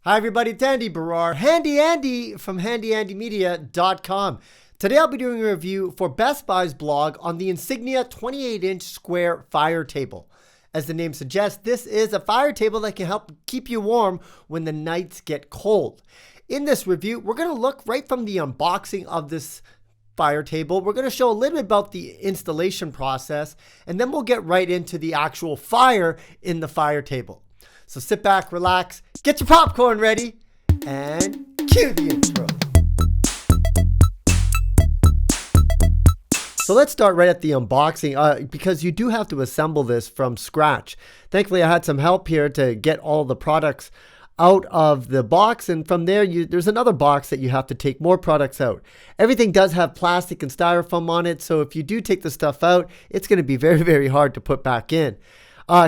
Hi everybody, it's Andy Barrar, Handy Andy from handyandymedia.com. Today I'll be doing a review for Best Buy's blog on the Insignia 28-inch square fire table. As the name suggests, this is a fire table that can help keep you warm when the nights get cold. In this review, we're going to look right from the unboxing of this fire table. We're going to show a little bit about the installation process, and then we'll get right into the actual fire in the fire table. So sit back, relax, get your popcorn ready, and cue the intro. So let's start right at the unboxing because you do have to assemble this from scratch. Thankfully, I had some help here to get all the products out of the box, and from there there's another box that you have to take more products out. Everything does have plastic and styrofoam on it, so if you do take the stuff out, it's going to be very, very hard to put back in.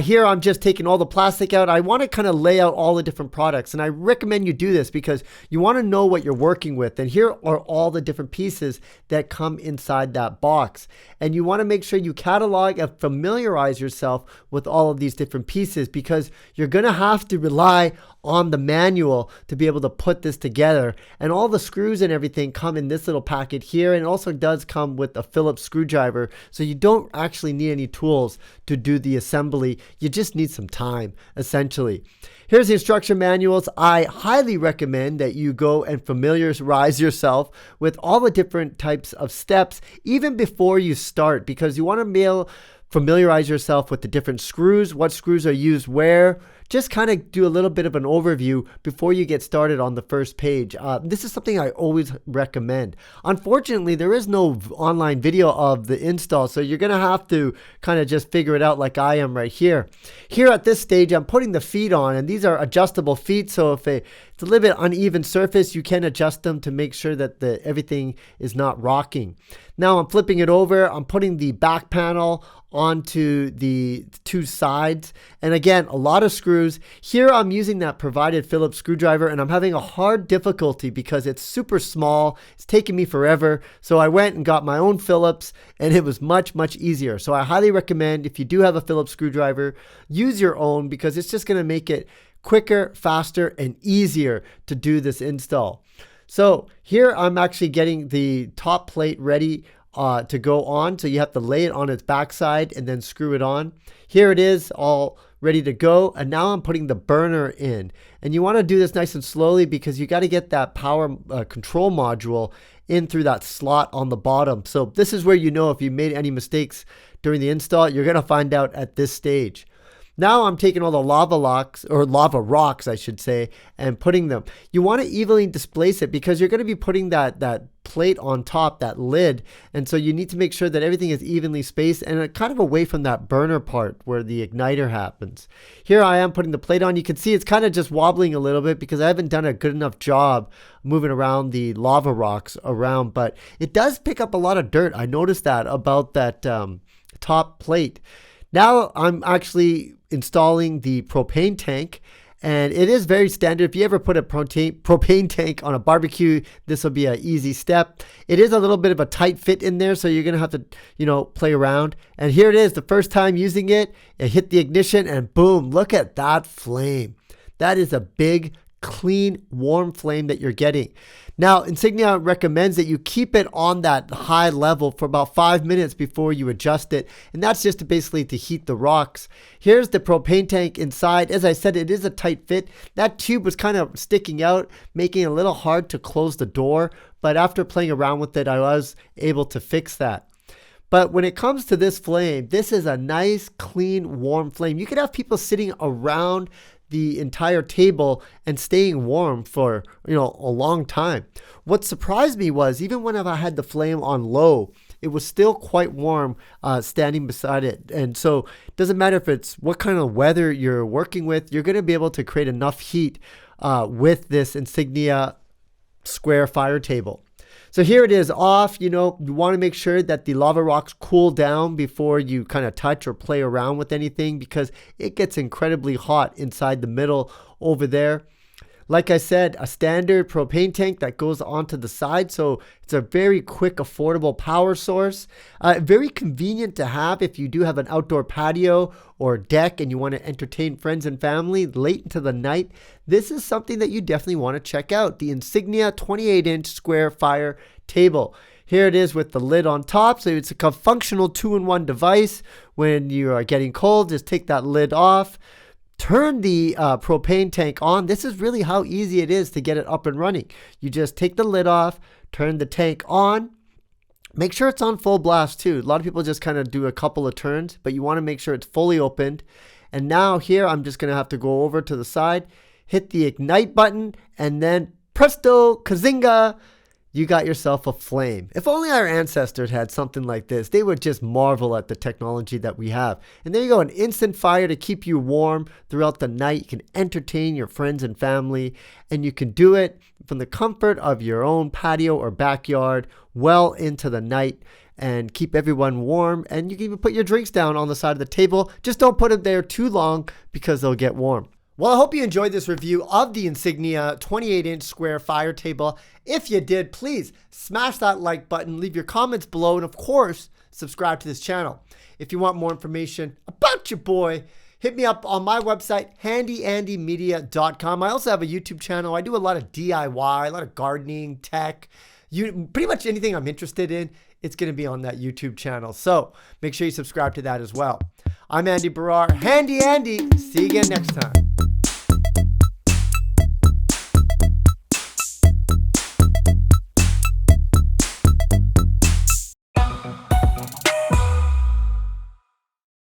Here I'm just taking all the plastic out. I want to kind of lay out all the different products, and I recommend you do this because you want to know what you're working with. And here are all the different pieces that come inside that box. And you want to make sure you catalog and familiarize yourself with all of these different pieces, because you're going to have to rely on the manual to be able to put this together. And all the screws and everything come in this little packet here, and it also does come with a Phillips screwdriver, so you don't actually need any tools to do the assembly. You just need some time, essentially. Here's the instruction manuals. I highly recommend that you go and familiarize yourself with all the different types of steps even before you start, because you want to be able to familiarize yourself with the different screws, what screws are used where. Just kind of do a little bit of an overview before you get started on the first page. This is something I always recommend. Unfortunately, there is no online video of the install, so you're going to have to kind of just figure it out like I am right here. Here at this stage, I'm putting the feet on, and these are adjustable feet, so if it's a little bit uneven surface, you can adjust them to make sure that everything is not rocking. Now I'm flipping it over. I'm putting the back panel onto the two sides, and again, a lot of screws. Here I'm using that provided Phillips screwdriver, and I'm having a hard difficulty because it's super small. It's taking me forever, so I went and got my own Phillips, and it was much easier. So I highly recommend, if you do have a Phillips screwdriver, use your own, because it's just going to make it quicker, faster, and easier to do this install. So here I'm actually getting the top plate ready to go on. So you have to lay it on its backside and then screw it on. Here it is, all ready to go. And now I'm putting the burner in. And you want to do this nice and slowly, because you got to get that power control module in through that slot on the bottom. So this is where you know if you made any mistakes during the install. You're going to find out at this stage. Now I'm taking all the lava rocks, I should say, and putting them. You want to evenly displace it, because you're going to be putting that plate on top, that lid, and so you need to make sure that everything is evenly spaced and kind of away from that burner part where the igniter happens. Here I am putting the plate on. You can see it's kind of just wobbling a little bit because I haven't done a good enough job moving around the lava rocks around, but it does pick up a lot of dirt. I noticed that about that top plate. Now I'm actually installing the propane tank, and it is very standard. If you ever put a propane tank on a barbecue, this will be an easy step. It is a little bit of a tight fit in there, so you're going to have to, play around. And here it is, the first time using it. It hit the ignition, and boom, look at that flame. That is a big, clean, warm flame that you're getting. Now, Insignia recommends that you keep it on that high level for about 5 minutes before you adjust it, and that's just basically to heat the rocks. Here's the propane tank inside. As I said, it is a tight fit. That tube was kind of sticking out, making it a little hard to close the door, but after playing around with it, I was able to fix that. But when it comes to this flame, this is a nice, clean, warm flame. You could have people sitting around the entire table and staying warm for a long time. What surprised me was, even when I had the flame on low, it was still quite warm standing beside it. And so it doesn't matter if it's what kind of weather you're working with, you're going to be able to create enough heat with this Insignia square fire table. So here it is off. You want to make sure that the lava rocks cool down before you kind of touch or play around with anything, because it gets incredibly hot inside the middle over there. Like I said, a standard propane tank that goes onto the side. So it's a very quick, affordable power source. Very convenient to have if you do have an outdoor patio or deck and you want to entertain friends and family late into the night. This is something that you definitely want to check out. The Insignia 28-inch square fire table. Here it is with the lid on top. So it's a functional 2-in-1 device. When you are getting cold, just take that lid off. Turn the propane tank on. This is really how easy it is to get it up and running. You just take the lid off, turn the tank on. Make sure it's on full blast too. A lot of people just kind of do a couple of turns, but you want to make sure it's fully opened. And now here, I'm just going to have to go over to the side, hit the ignite button, and then presto, kazinga, you got yourself a flame. If only our ancestors had something like this, they would just marvel at the technology that we have. And there you go, an instant fire to keep you warm throughout the night. You can entertain your friends and family, and you can do it from the comfort of your own patio or backyard well into the night and keep everyone warm. And you can even put your drinks down on the side of the table. Just don't put them there too long because they'll get warm. Well, I hope you enjoyed this review of the Insignia 28-inch square fire table. If you did, please smash that like button, leave your comments below, and of course, subscribe to this channel. If you want more information about your boy, hit me up on my website, handyandymedia.com. I also have a YouTube channel. I do a lot of DIY, a lot of gardening, tech, pretty much anything I'm interested in, it's going to be on that YouTube channel. So make sure you subscribe to that as well. I'm Andy Barrar, Handy Andy. See you again next time.